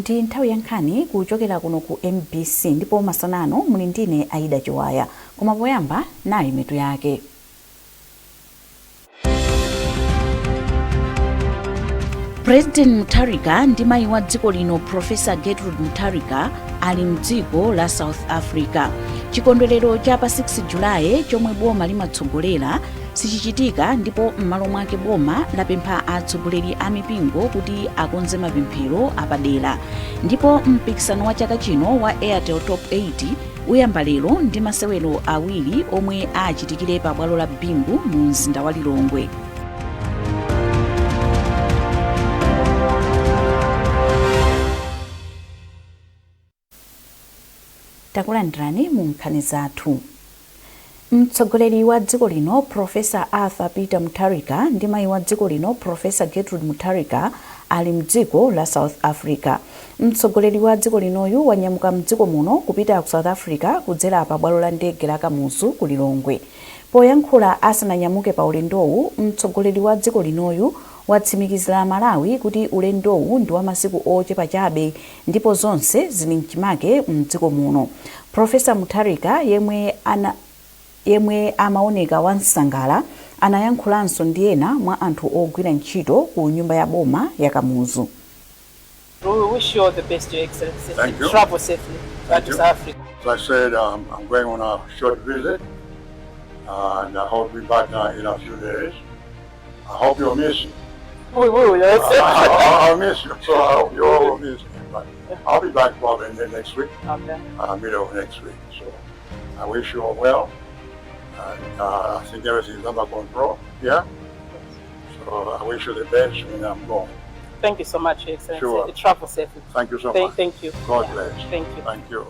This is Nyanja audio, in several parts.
ndi nthawi yankhani kuchokera kuno ku MBC ndipo masanano muli ndine Aida Chiwaya, koma poyamba nayi mitu yake. President Mutharika ndi mayi wa dziko lino Professor Gertrude Mutharika ali mdziko la South Africa. Chikondwerero cha pa 6 Julayi chomwe boma limatsogolera sichichitika, ndipo m'malo mwake boma lapempha atsogoleri a mipingo kuti akonze mapemphero apadera. Ndipo mpikisano wa chaka chino wa Airtel Top 80 uyamba lero ndi masewero awiri omwe achitikire pa bwalo la Bingu mu mzinda wa Lilongwe. Takulandirani mu nkhani zathu. Mtsogoleri wa dziko lino Professor Arthur Peter Mutharika ndi mayi wa dziko lino Professor Gertrude Mutharika ali mdziko la South Africa. Mtsogoleri wa dziko linoyu wanyamuka mdziko muno kupita ku South Africa kudzera pa bwalo la ndege la Kamuzu ku Lilongwe. Poyankhula asananyamuke pa ulendowu, mtsogoleri wa dziko linoyu watsimikizira Malawi kuti ulendowu ndi wa masiku ochepa chabe ndipo zonse zili mchimake mdziko muno. Professor Mutharika yemwe amaoneka wansangala anayankhulanso ndi ena mwa anthu ogwira ntchito ku nyumba ya boma ya Kamuzu. We wish you all the best, Your Excellency. Thank you. Travel safely back to South Africa. As I said, I'm going on a short visit, and I hope to be back in a few days. I hope you'll miss me. We will, yes. I'll miss you, so I hope you all will miss me. But I'll be back probably next week, Okay. middle of next week. So I wish you all well. And I think everything's under control. Yeah. So I wish you the best when I'm going. Thank you so much, Your Excellency. Sure. Travel safely. Thank you so much. Thank you. God Yeah. bless. Thank you. Thank you.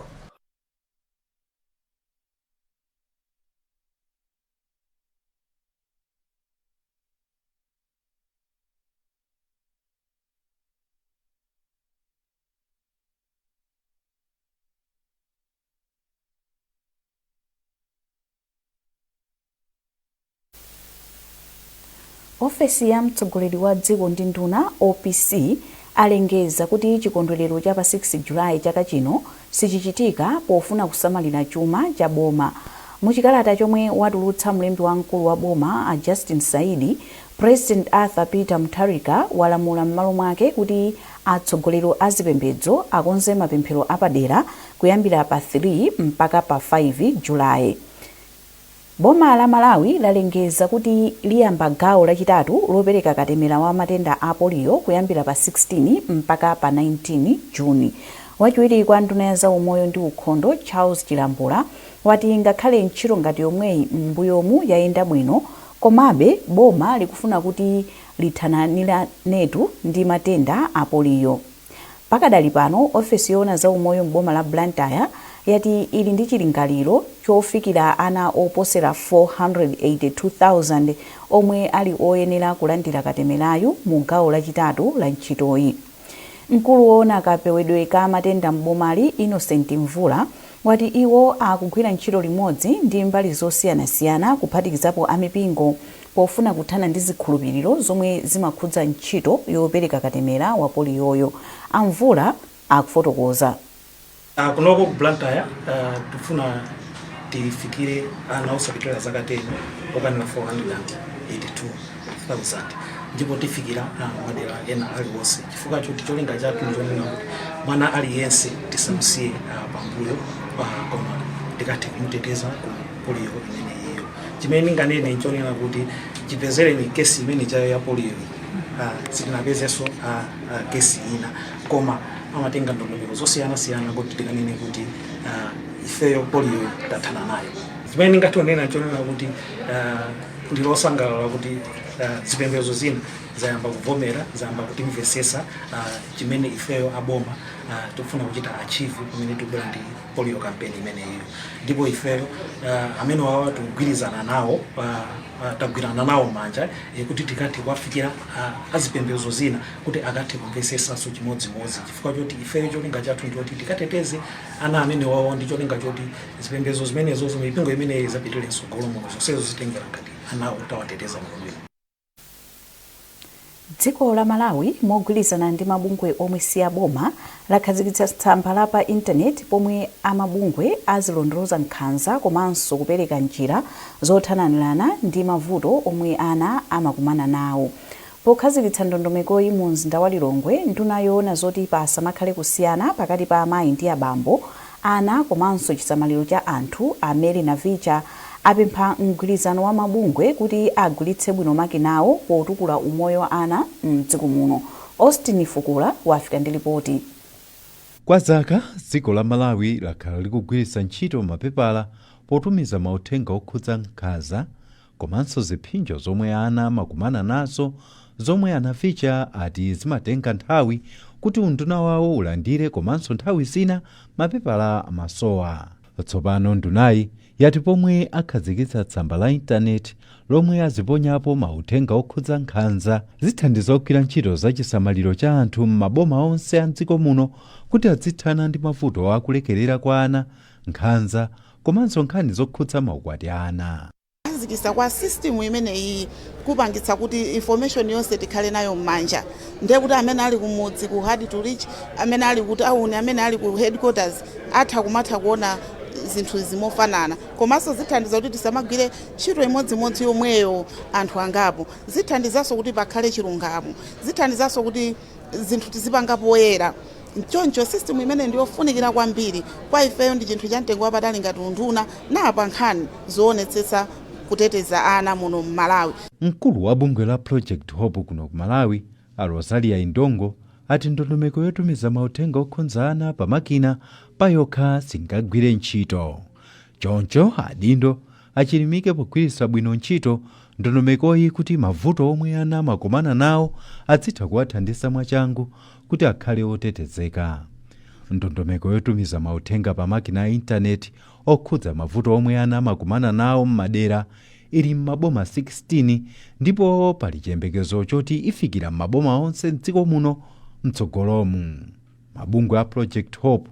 Ofesi ya mtsogoleri wa dziko ndi nduna OPC alengeza kuti chikondwerero cha pa 6 Julayi chaka chino sichichitika pofuna kusamalira chuma cha boma. Muchikalata chomwe watulutsa mlembi wamkulu wa boma a Justin Saidi, President Arthur Peter Mutharika walamula m'malo mwake kuti atsogoleri azipembedzo akonze mapemphero apadera kuyambira pa 3 mpaka pa 5 Julayi. Boma la Malawi lalengeza kuti liyamba gawo lachitatu lopereka katemera wa matenda a polio kuyambira pa 16 mpaka pa 19 Juni. Wachiwiri kwa nduna ya za umoyo ndi ukhondo Charles Chilambula wati ngakhale ntchito ngati yomweyi m'mbuyomu yayenda bwino, komabe boma likufuna kuti lithananiretu ndi matenda a polio. Pakadali pano ofesi yona za umoyo m'boma la Blantyre yati ili ndi chilingaliro chofikira ana oposera 482,000 omwe ali oyenera kulandira katemerayu mu gawo lachitatu la ntchitoyi. Mkulu woona kapewedwe ka matenda m'bomali Innocent Mvula wati iwo akugwira ntchito limodzi ndi mbali zosiyanasiyana kuphatikizapo amipingo pofuna kuthana ndi zikhulupiriro zomwe zimakhudza ntchito yopereka katemera wa poliyoyo. Amvula akufotokoza. Kunoko ku Blantyre tufuna tifikire ana osapitira zaka 10 okwanira 482,000 ndipo tifikira madera ena aliwonse chifukwa choti cholinga chathu njonena kuti mwana aliyense tisamusiye pambuyo koma tikathe kumuteteza ku polio imeneyo. Chimene nganene nchonena kuti chipezereni kesi imene chayo ya polio sitinapezenso kesi ina, koma amatenga ndondomeko zosiyana-siyana kuti tikanene kuti ifeyo polio tathana nayo. Chimene ngatonena nchonena kuti ndilosangalala kuti zipembedzo zina zayamba kuvomera, zayamba kutimvesesa chimene ifeyo aboma tikufuna kuchita achieve pamene tikubwera ndi polio campaign imeneyo. Ndipo ifeyo amene wawa tikugwirizana nawo, tagwirana nawo manja kuti tikati kwafikira azipembedzo zina kuti akathe kumvesesanso chimodzimodzi, chifukwa choti ifeyo cholinga chathu ndi kuti tikateteze ana amene wawa, ndi cholinga choti zipembedzo zimenezo mipingo imeneyi izapitirenso golo muno zonsezo zitengera ngati anawo tawateteza mulungu. dziko la Malawi mogwirizana ndi mabungwe omwe si aboma lakhazikitsa tsamba la pa intaneti pomwe amabungwe azilondoloza nkhanza komanso kupereka njira zothanirana ndi mavuto omwe ana amakumana nawo. Pokhazikitsa ndondomekoyi mu mzinda wa Lilongwe, nduna yoona zoti pasamakhale kusiyana pakati pa amayi ndi abambo, ana komanso chisamaliro cha anthu amene Navicha apempha mgwirizano wa mabungwe kuti agulitse bwino makinawo potukula umoyo wa ana m'dziko muno. Austin Fukula wafika ndi ripoti. Kwa zaka dziko la Malawi lakhala likugwiritsa ntchito mapepala potumiza mauthenga okhudza nkhanza komanso ziphinjo zomwe ana amakumana nazo, zomwe Anavicha ati zimatenga nthawi kuti unduna wawo ulandire komanso nthawi zina mapepala amasowa. Tsopano ndunayi yati pomwe akhazikitsa tsamba la intaneti lomwe aziponyapo mauthenga okhudza nkhanza zithandiza kugwira ntchito za chisamaliro cha anthu m'maboma onse a mdziko muno kuti azithana ndi mavuto akulekerera kwa ana, nkhanza komanso nkhani zokhudza maukwati a ana. Kukhazikitsa kwa system imeneyi kupangitsa kuti information yonse tikhale nayo m'manja, ndiye kuti amene ali kumudzi ku hard to reach, amene ali kuti auni, amene ali ku headquarters atha kumatha kuona zinthu zimofanana. Komanso zithandiza kuti tisamagwire ntchito imodzimodzi yomweyo anthu angapo, zithandizanso kuti pakhale chilungamo, zithandizanso kuti zinthu tizipanga poyera. Choncho system imene ndiyofunikira kwambiri kwa ifeyo, ndi chinthu cha mtengo wapatali ngati unduna napa nkhani zoonetsetsa kuteteza ana muno Malawi. Mkulu wa bungwe la Project Hope kuno ku Malawi, Rosalia Indongo, ati ndondomeko yotumiza mauthenga okhudza ana pa makina payokha singagwire ntchito. Choncho adindo achilimike pogwiritsa bwino ntchito ndondomekoyi kuti mavuto omwe ana amakumana nawo azitha kuwathandiza mwachangu kuti akhale otetezeka. Ndondomeko yotumiza mauthenga pa makina a intaneti okhudza mavuto omwe ana amakumana nawo m'madera ili m'maboma 16 ndipo pali chiyembekezo choti ifikira m'maboma onse m'dziko muno mtsogolomu. Mabungwe a Project Hope,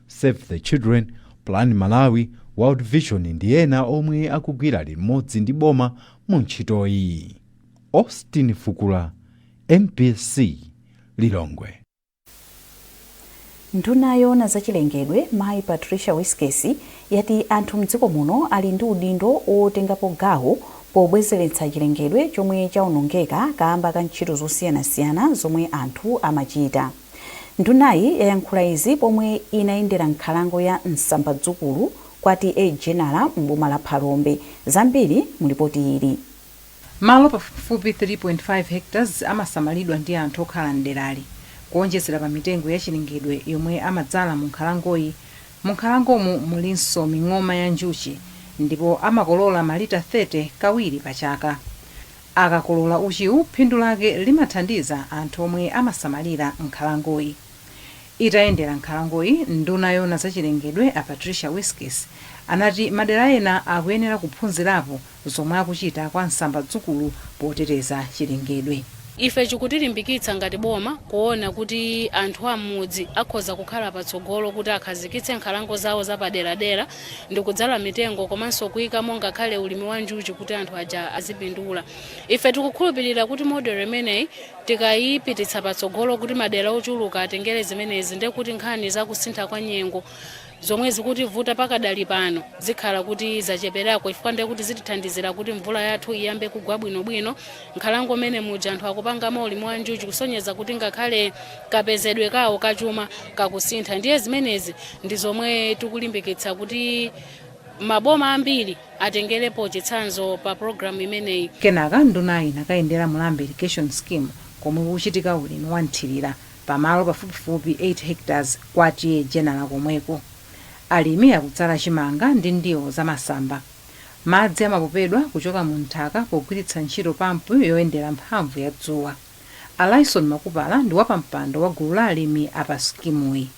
Save the Children, Plan Malawi, World Vision ndi ena omwe akugwira limodzi ndi boma mu ntchitoyi. Austin Fukula, MPC, Lilongwe. Nduna yoona zachilengedwe Mayi Patricia Wiskesi yati anthu mdziko muno ali ndi udindo otengapo gawo pobwezeretsa chilengedwe chomwe chaonongeka kamba ka ntchito zosiyanasiyana zomwe anthu amachita. Ndunayi yayankhula izi pomwe inayendera nkhalango ya Nsambadzukulu kwa TA General m'boma la Phalombe. Zambiri mulipoti ili. Malo pafupi 3.5 hectares amasamalidwa ndi anthu okhala mderali, kuonjezera pa mitengo ya chilengedwe yomwe amadzala mu nkhalangoyi. Mu nkhalangomu mulinso ming'oma ya njuchi, ndipo amakolola malita 30 kawiri pa chaka. Akakolola uchiwu, phindu lake limathandiza anthu omwe amasamalira nkhalangoyi. Itayendera nkhalangoyi, nduna yoona zachilengedwe a Patricia Wiskesi anati madera ena akuyenera kuphunzirapo zomwe akuchita kwa Nsambadzukulu poteteza chilengedwe. Ife chikutilimbikitsa ngati boma kuona kuti anthu amudzi akhoza kukhala patsogolo kuti akhazikitse nkhalango zawo zapaderadera ndi kudzala mitengo komanso kuyika monga khale ulimi wa njuchi kuti anthu aja azipindula. Ife tikukhulupirira kuti model imeneyi tikayipititsa patsogolo kuti madera ochuluka atengere zimenezi, ndi kuti nkhani zakusintha kwa nyengo zomwe zikutivuta pakadali pano zikhala kuti zacheperako, chifukwa ndiye kuti zitithandizira kuti mvula yathu iyambe kugwa bwinobwino. Nkhalango mene muja anthu akupanga ulimi wa njuchi kusonyeza kuti ngakhale kapezedwe kawo kachuma kakusintha. Ndiye zimenezi ndi zomwe tikulimbikitsa kuti maboma ambiri atengerepo chitsanzo pa program imeneyi. Kenaka ndunayi nakayendera Mulambe Irrigation Scheme komwe kuchitika ulimi wa nthirira pamalo pafupifupi 8 hectares kwa TA General komweko. Alimi akudzala chimanga ndi ndiwo za masamba. Madzi amapopedwa kuchoka mu nthaka pogwiritsa ntchito pampu yoyendera mphamvu ya dzuwa. Alaison Makupala ndi wapampando wa gulu la alimi apa skimuyi.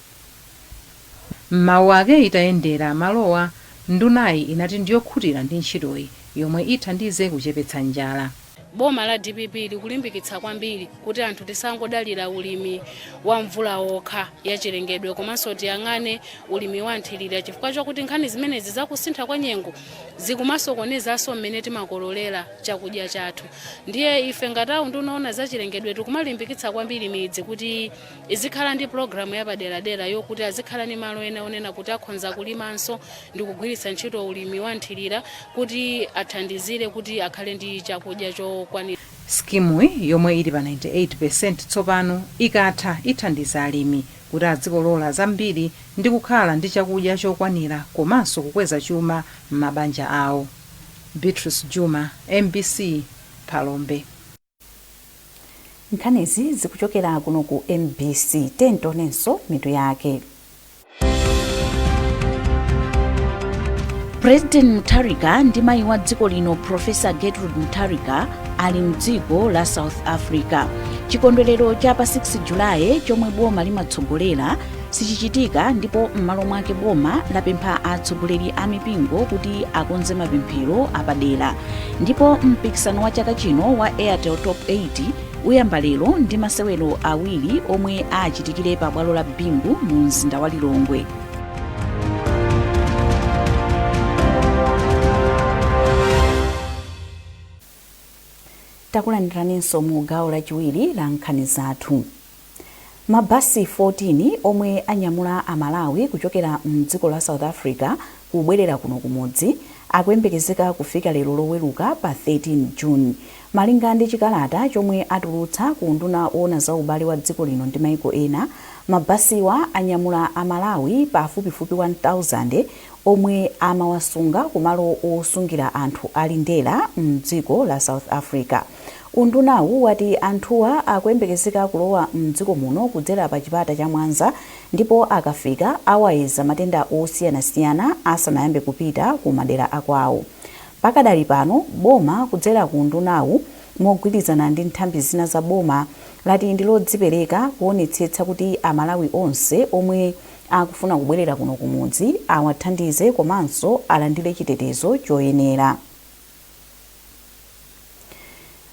Mawu ake itayendera malowa, ndunayi inati ndiyokhutira ndi ntchitoyi yomwe ithandize kuchepetsa njala. boma la DPP likulimbikitsa kwambiri kuti anthu tisangodalira ulimi wa mvula okha yachilengedwe komanso tiyang'ane ulimi wa nthirira chifukwa chokuti nkhani zimenezi zakusintha kwa nyengo zikumasokonezanso mmene timakololera chakudya chathu. Ndiye ife ngati unduna owona za chilengedwe tikumalimbikitsa kwambiri midzi kuti izikhala ndi programu yapaderadera yokuti azikhala ndi malo ena onena kuti akhonza kulimanso ndi kugwiritsa ntchito ulimi wa nthirira kuti athandizire kuti akhale ndi chakudya chokwanira. Skimu yomwe ili pa 98% tsopano ikatha ithandiza alimi kuti azikolola zambiri ndi kukhala ndi chakudya chokwanira komanso kukweza chuma m'mabanja awo. Beatrice Juma, MBC, Palombe. Nkhanizi zikuchokera kuno ku MBC. Tentonenso mitu yake. President Mutharika ndi mayi wa dziko lino Professor Gertrude Mutharika ali mdziko la South Africa. Chikondwerero cha pa 6 Julayi chomwe boma limatsogolera sichichitika ndipo m'malo mwake boma lapempha atsogoleri a mipingo kuti akonze mapemphero apadera. Ndipo mpikisano wa chaka chino wa Airtel Top 80 uyamba lero ndi masewero awiri omwe achitikire pa bwalo la Bingu mu mzinda wa Lilongwe. Takulandiranso mu gawo lachiwiri la nkhani zathu. Mabasi 14 omwe anyamula amalawi kuchokera mdziko la South Africa kubwerera kuno kumudzi akuyembekezeka kufika lero loweruka pa 13 June. Malinga ndi chikalata chomwe atulutsa ku unduna owona za ubale wa dziko lino ndi maiko ena, mabasiwa anyamula amalawi pafupifupi 1000 omwe amawasunga kumalo osungira anthu ali ndera mdziko la South Africa. Undunawu wati anthuwa akuyembekezeka kulowa mdziko muno kudzera pa chipata cha Mwanza ndipo akafika awayeza matenda osiyanasiyana asanayambe kupita ku madera akwawo. Pakadali pano boma kudzera ku undunawu mogwirizana ndi nthambi zina za boma lati ndilodzipereka kuonetsetsa kuti amalawi onse omwe akufuna kubwerera kuno kumudzi awathandize komanso alandire chitetezo choyenera.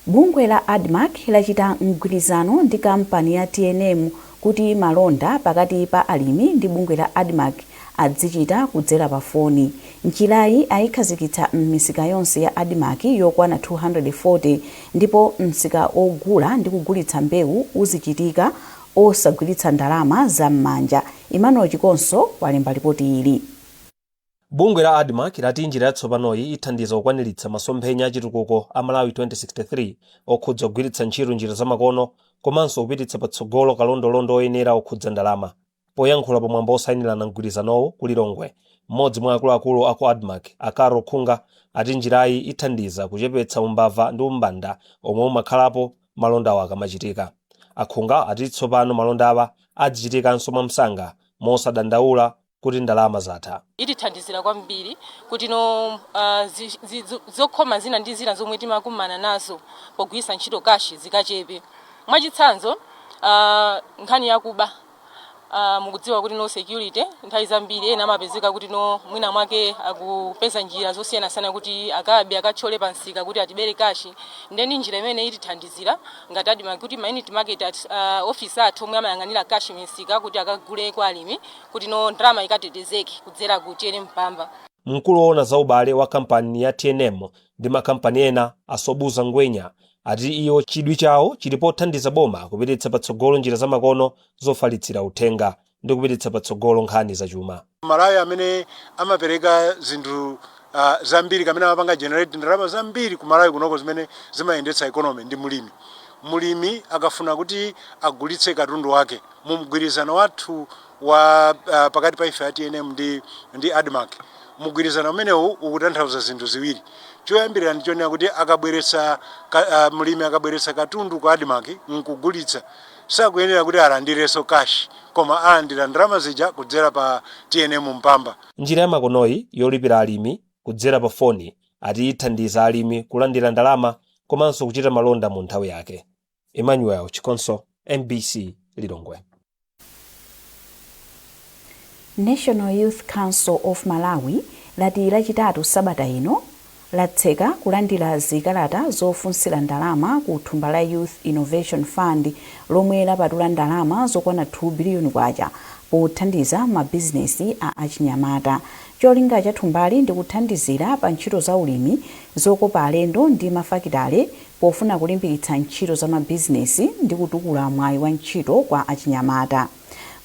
Bungwe la ADMAC lachita mgwirizano ndi kampani ya TNM kuti malonda pakati pa alimi ndi bungwe la ADMAC adzichita kudzera pa foni. Nchilayi ayikhazikitsa m'misika yonse ya ADMAC yokwana 240 ndipo msika ogula ndi kugulitsa mbewu uzichitika osagwiritsa ndalama za m'manja. Emmanuel Chikonso walemba ripoti ili. Bungwe la ADMAC lati njira yatsopanoyi ithandiza kukwaniritsa masomphenya achitukuko a Malawi 2063 okhudza kugwiritsa ntchito njira zamakono komanso kupititsa patsogolo kalondolondo oyenera okhudza ndalama. Poyankhula pamwambo osayinirana mgwirizanowo ku Lilongwe, mmodzi mwa akuluakulu aku ADMAC, Akaro Khunga, ati njirayi ithandiza kuchepetsa umbava ndi umbanda omwe umakhalapo malondawo akamachitika. Akhunga ati tsopano malondawa adzichitikanso mwamsanga mosadandaula kuti ndalama zatha. Itithandizira kwambiri kuti zokhoma zina ndi zina zomwe timakumana nazo pogwiritsa ntchito kashi zikachepe. Mwachitsanzo nkhani yakuba mukudziwa kuti no security nthawi zambiri ena amapezeka kuti mwina mwake akupeza njira zosiyanasiyana kuti akabe akatchole pansika kuti atibere kashi. Ndeni njira imene itithandizira ngati ADMAC kuti mainit market office athu omwe amayang'anira kashi misika kuti akagule kwa alimi kuti ndalama ikatetezeke kudzera ku TNM Mpamba. Mkulu owona za ubale wa kampani ya TNM ndi makampani ena asobuza ngwenya ati iyo chidwi chawo chili pothandiza boma kupititsa patsogolo njira zamakono zofalitsira uthenga ndi kupititsa patsogolo nkhani zachuma. Malawi amene amapereka zinthu zambiri kamene amapanga generate ndalama zambiri ku Malawi kunoko zimene zimayendetsa economy ndi mulimi. Mulimi akafuna kuti agulitse katundu wake mu mgwirizano wathu wa pakati pa ife ya TNM ndi ADMAC. Mugwirizano umenewu ukutanthauza zinthu ziwiri. Choyambirira ndichonera kuti akabweretsa mulimi akabweretsa katundu kwa ADMAC nkugulitsa sakuyenera kuti alandireso cash koma alandira ndalama zija kudzera pa TNM Mpamba. Njira yamakonoyi yolipira alimi kudzera pa foni ati ithandiza alimi kulandira ndalama komanso kuchita malonda mu nthawi yake. Emmanuel Chikonso, MBC, Lilongwe. National Youth Council of Malawi lati lachitatu sabata ino latseka kulandira zikalata zofunsira ndalama ku thumba la Youth Innovation Fund lomwe lapatula ndalama zokwana 2 biliyoni kwacha pothandiza mabizinesi a achinyamata. Cholinga cha thumbali ndi kuthandizira pa ntchito za ulimi zokopa alendo ndi mafakitale pofuna kulimbikitsa ntchito za mabizinesi ndi kutukula mwayi wa ntchito kwa achinyamata.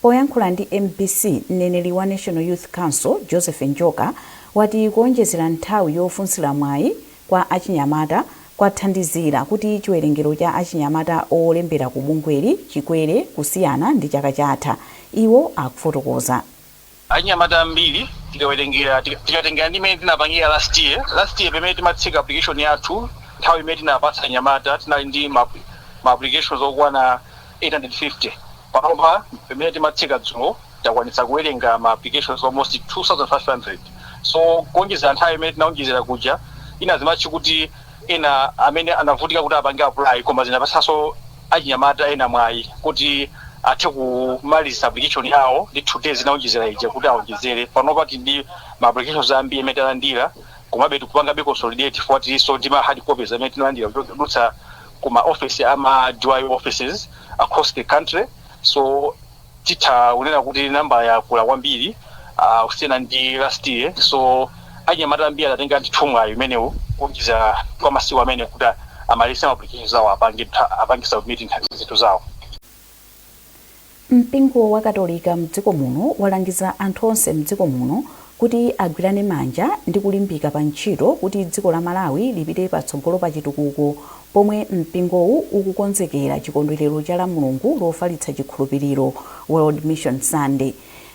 Poyankhula ndi MBC, mneneri wa National Youth Council Joseph Njoka wati kuonjezera nthawi yofunsira mwayi kwa achinyamata kwathandizira kuti chiwerengero cha achinyamata olembera ku bungweli chikwere kusiyana ndi chaka chatha. Iwo akufotokoza. Achinyamata ambiri tikatengera ndi imene tinapangira last year pamene timatseka application yathu nthawi imene tinapatsa anyamata tinali ndi ma applications okwana 850. Panopa pamene timatseka dzulo takwanitsa kuwerenga ma applications almost 2500. So kuonjezera nthawi imene tinaonjezera kuja inazimachi kuti ena amene anavutika kuti apange apply koma zinapatsanso achinyamata ena mwayi kuti athe kumaliza application yawo ndi 2 days inaonjezera ija kuti aonjezere. Panopa ndi ma applications ambiri imene talandira komabe tikupanga be consolidate for so ndi ma hard copies amene tinalandira kudutsa kuma office ama DI offices across the country. So titha unena kuti namba yakula kwambiri kusiyana ndi last year. So achinyamata ambiri atatenga mwayi imenewo kuonjezera kwa masiku amene kuti amalisa applications zawo apange submit nthawi zawo. Mpingo wa Katolika mdziko muno walangiza anthu onse mdziko muno kuti agwirane manja ndi kulimbika pa ntchito kuti dziko la Malawi lipite patsogolo pa chitukuko pomwe mpingowu ukukonzekera chikondwerero cha la Mulungu lofalitsa chikhulupiriro World Mission Sunday.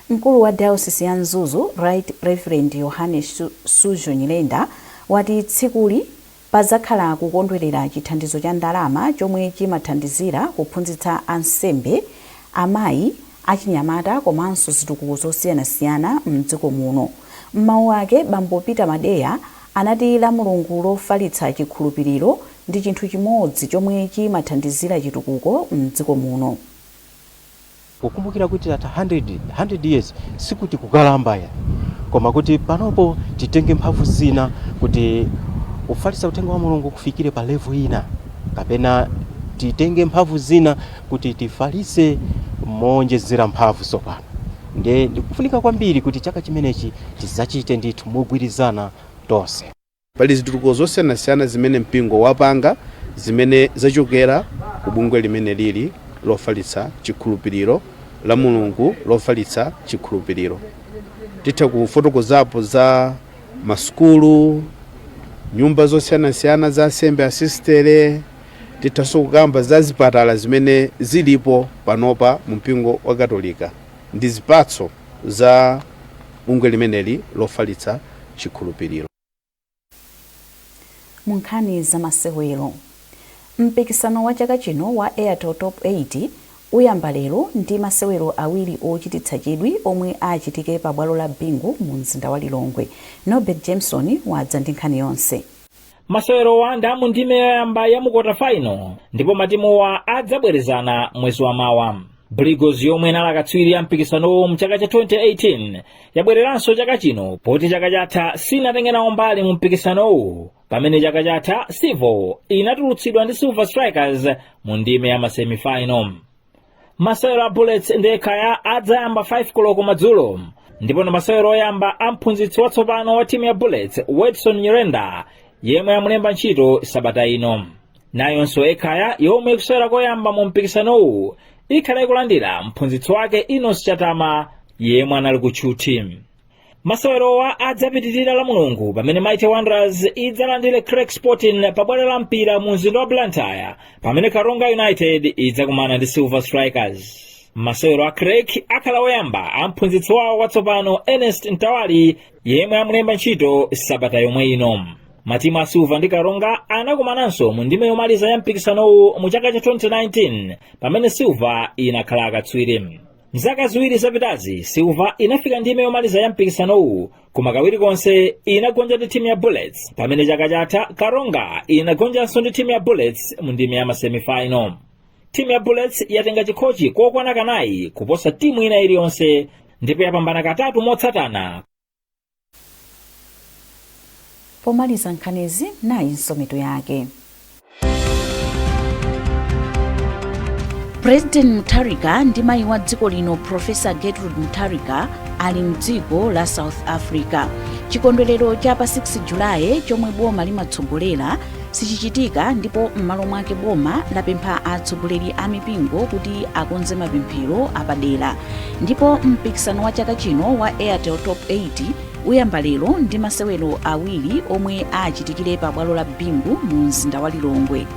Mkulu wa Diocese ya Mzuzu Right Reverend Yohanes Sujo Nyilenda wati tsikuli pazakhala kukondwerera chithandizo cha ndalama chomwe chimathandizira kuphunzitsa ansembe, amayi, achinyamata komanso zitukuko zosiyanasiyana mdziko muno. M'mawu ake Bambo Peter Madeya anati la Mulungu lofalitsa chikhulupiriro ndi chinthu chimodzi chomwe chimathandizira chitukuko mdziko muno. Kukumbukira kuti ata 100 years sikuti kukalambaya koma kuti panopo titenge mphamvu zina kuti kufalitsa uthenga wa Mulungu kufikire pa level ina kapena titenge mphamvu zina kuti tifalitse monjezera mphamvu sopano. Ndiye ndikufunika kwambiri kuti chaka chimenechi tizachite ndithu mogwirizana tonse. Pali zitukuko zosiyanasiyana zimene mpingo wapanga zimene zachokera ku bungwe limene lili lofalitsa chikhulupiriro la Mulungu lofalitsa chikhulupiriro. Titha kufotokozapo za masukulu, nyumba zosiyanasiyana za ansembe asistere, tithaso kukamba za zipatala zimene zilipo panopa mu mpingo wa Katolika. Ndi zipatso za bungwe limeneli lofalitsa chikhulupiriro. Munkhani za masewero. Mpikisano wa chaka chino wa Airtel Top 80 uyamba lero ndi masewero awiri ochititsa chidwi omwe achitike pa bwalo la Bingu mu mzinda wa Lilongwe. Norbert Jameson wadza ndi nkhani yonse. Masewero wanda mu ndime yoyamba ya mu quarter final ndipo matimuwa adzabwerezana mwezi wa mawa. Brigos yomwe inali katswiri ya mpikisano mu chaka cha 2018 yabwereranso chaka chino poti chaka chatha sinatengera mbali mu mpikisanowu pamene chaka chatha Sivo inatulutsidwa ndi Silver Strikers mu ndime ya semifinal. Masewero a Bullets ndi Ekaya adzayamba 5 koloko madzulo ndipo na masewero oyamba amphunzitsi watsopano wa timu ya Bullets Wedson Nyirenda yemwe amulemba ntchito sabata ino. Nayonso Ekaya yomwe ikusewera koyamba mu mpikisanowu ikhala ikulandira mphunzitsi wake Inos Chatama yemwe anali kutchuti. Masewerowa adzapitirira la Mulungu pamene Mighty Wanderers idzalandire Craig Sporting pa bwalo la mpira mu mzinda wa Blantyre pamene Karonga United idzakumana ndi Silver Strikers. Masewero a Craig akhala oyamba amphunzitsi wawo watsopano Ernest Ntawali yemwe amulemba ntchito sabata yomwe ino. Matimu a Silver ndi Karonga anakumananso mu ndime yomaliza ya mpikisanowu mu chaka cha 2019 pamene Silver inakhala katswiri. Mzaka ziwiri zapitazi Silver inafika ndime yomaliza ya mpikisanowu koma kawiri konse inagonja ndi timu ya Bullets pamene chaka chatha Karonga inagonjanso ndi timu ya Bullets mu ndime ya semifinal. Timu ya Bullets yatenga chikhochi kokwana kanayi kuposa timu ina iliyonse ndipo yapambana katatu motsatana. pomaliza nkhanizi nayi nsometo yake. President Mutharika ndi mayi wa dziko lino Professor Gertrude Mutharika ali mdziko la South Africa. Chikondwerero cha pa 6 Julayi chomwe boma limatsogolera sichichitika, ndipo m'malo mwake boma lapempha atsogoleri a mipingo kuti akonze mapemphero apadera. Ndipo mpikisano wa chaka chino wa Airtel Top 80 uyamba lero ndi masewero awiri omwe achitikire pa bwalo la Bingu mu mzinda wa Lilongwe.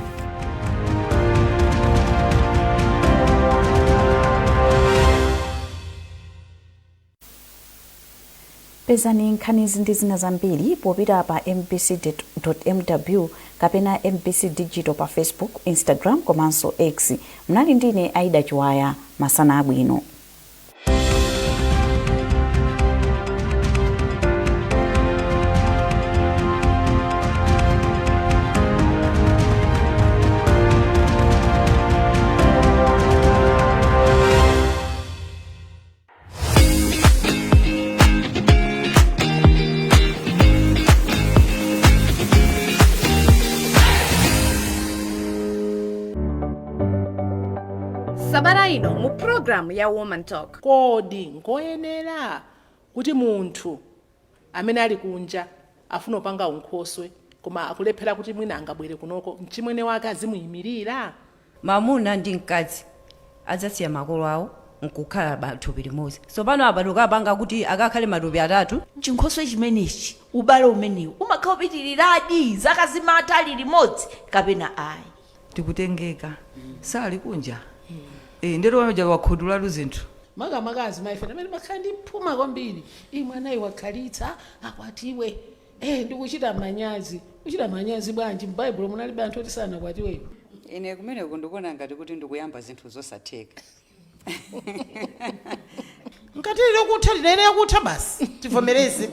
Pezani nkhanizi ndi zina zambiri popita pa mbc.mw kapena MBC Digital pa Facebook, Instagram komanso X. Mnali ndine Aida Chiwaya, masana abwino. Sabara ino mu program ya Woman Talk. Kodi ngoyenera kuti munthu amene ali kunja afuna upanga unkhoswe koma akulephera kuti mwina angabwere kunoko mchimwene wake azimuyimirira? Mamuna ndi mkazi adzasiya makolo awo nkukhala bathupi limodzi. Tsopano abaduka apanga kuti akakhale matupi atatu. Chinkhoswe chimenechi ubale umenewu umakhala upitiriraadi zaka zimatha limodzi kapena ayi. Tikutengeka sali kunja. Ndero waja wakhudula zinthu. Makamakazi maifena amene makhala ndi mphuma kwambiri. Mwana iwe wakhalitsa akwatiwe. Ndikuchita manyazi. Kuchita manyazi bwanji m'Baibulo munalibe anthu oti sanakwatiwe. Ine kumeneko ndikuona ngati kuti ndikuyamba zinthu zosatheka. Nkati lokutha lilene yakutha basi. Tivomereze.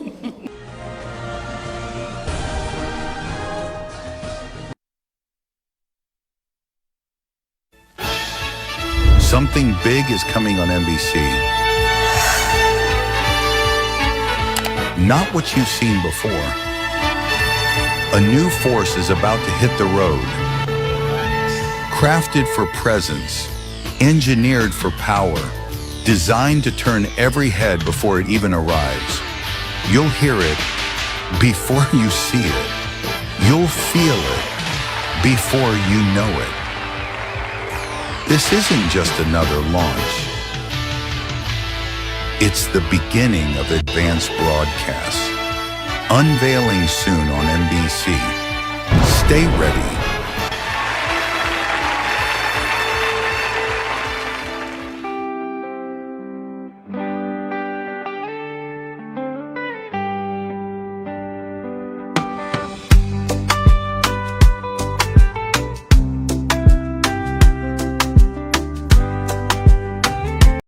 Something big is coming on NBC. Not what you've seen before. A new force is about to hit the road. Crafted for presence, engineered for power, designed to turn every head before it even arrives. You'll hear it before you see it. You'll feel it before you know it. This isn't just another launch. It's the beginning of advanced broadcasts. Unveiling soon on NBC. Stay ready.